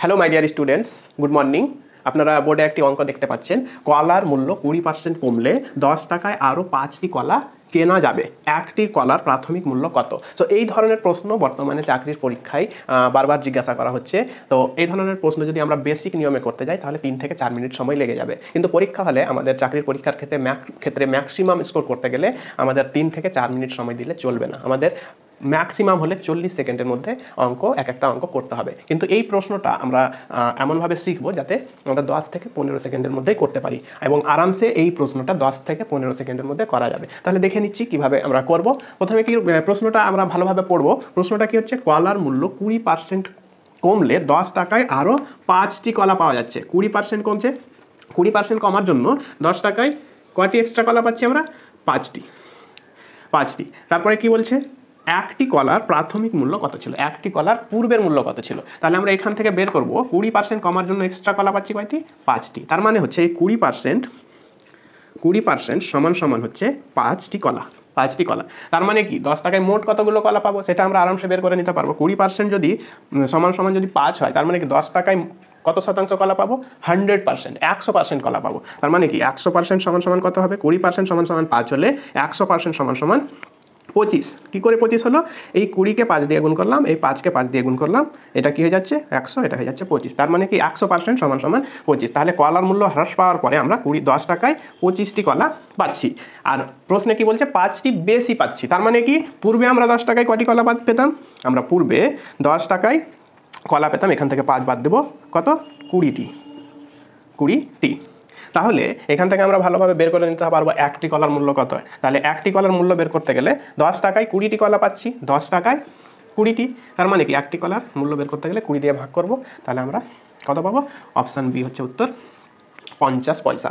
Hello my dear students, good morning. আপনারা বোর্ডে একটি অঙ্ক দেখতে পাচ্ছেন, কলার মূল্য 20% কমলে 10 টাকায় আরও 5টি কলা কেনা যাবে, একটি কলার প্রাথমিক মূল্য কত? তো এই ধরনের প্রশ্ন বর্তমানে চাকরির পরীক্ষায় বারবার জিজ্ঞাসা করা হচ্ছে। তো এই ধরনের প্রশ্ন যদি আমরা বেসিক নিয়মে করতে যাই তাহলে 3 থেকে 4 মিনিট সময় লেগে যাবে, কিন্তু পরীক্ষা হলে আমাদের চাকরির পরীক্ষার ক্ষেত্রে ম্যাক্সিমাম স্কোর করতে গেলে আমাদের 3 থেকে 4 মিনিট সময় দিলে চলবে না, আমাদের ম্যাক্সিমাম হলে 40 সেকেন্ডের মধ্যে একটা অঙ্ক করতে হবে। কিন্তু এই প্রশ্নটা আমরা এমনভাবে শিখবো যাতে আমরা 10 থেকে 15 সেকেন্ডের মধ্যেই করতে পারি এবং আরামসে এই প্রশ্নটা 10 থেকে 15 সেকেন্ডের মধ্যে করা যাবে। তাহলে দেখে নিচ্ছি কিভাবে আমরা করব। প্রথমে কি প্রশ্নটা আমরা ভালোভাবে পড়বো। প্রশ্নটা কি হচ্ছে, কলার মূল্য 20% কমলে 10 টাকায় আরও 5টি কলা পাওয়া যাচ্ছে। 20% কমছে, 20% কমার জন্য 10 টাকায় কয়টি এক্সট্রা কলা পাচ্ছি আমরা? 5টি। তারপরে কি বলছে, একটি কলার প্রাথমিক মূল্য কত ছিল, একটি কলার পূর্বের মূল্য কত ছিল। তাহলে আমরা এখান থেকে বের করব 20% কমার জন্য এক্সট্রা কলা পাচ্ছি কয়টি? 5টি। তার মানে হচ্ছে এই 20% সমান হচ্ছে 5টি কলা। তার মানে কি 10 টাকায় মোট কতগুলো কলা পাবো সেটা আমরা আরামসে বের করে নিতে পারবো। 20% যদি সমান যদি 5 হয়, তার মানে কি 10 টাকায় কত শতাংশ কলা পাবো? 100%, 100% কলা পাবো। তার মানে কি 100% সমান কত হবে? 20% সমান 5 হলে 100% সমান 25। কী করে 25 হলো? এই 20কে 5 দিয়ে গুণ করলাম, এই 5কে 5 দিয়ে গুণ করলাম, এটা কি হয়ে যাচ্ছে 100, এটা হয়ে যাচ্ছে 25। তার মানে কি 100% সমান 25। তাহলে কলার মূল্য হ্রাস পাওয়ার পরে আমরা 10 টাকায় 25টি কলা পাচ্ছি। আর প্রশ্নে কি বলছে, 5টি বেশি পাচ্ছি। তার মানে কি পূর্বে আমরা 10 টাকায় কয়টি কলা পেতাম? আমরা পূর্বে 10 টাকায় কলা পেতাম, এখান থেকে 5 বাদ দেবো, কত? 20টি। তাহলে এখান থেকে আমরা ভালোভাবে বের করে নিতে পারবো একটি কলার মূল্য কত হয়। তাহলে একটি কলার মূল্য বের করতে গেলে 10 টাকায় 20টি কলা পাচ্ছি, 10 টাকায় 20টি। তার মানে কি একটি কলার মূল্য বের করতে গেলে 20 দিয়ে ভাগ করব, তাহলে আমরা কত পাবো? অপশান বি হচ্ছে উত্তর, 50 পয়সা।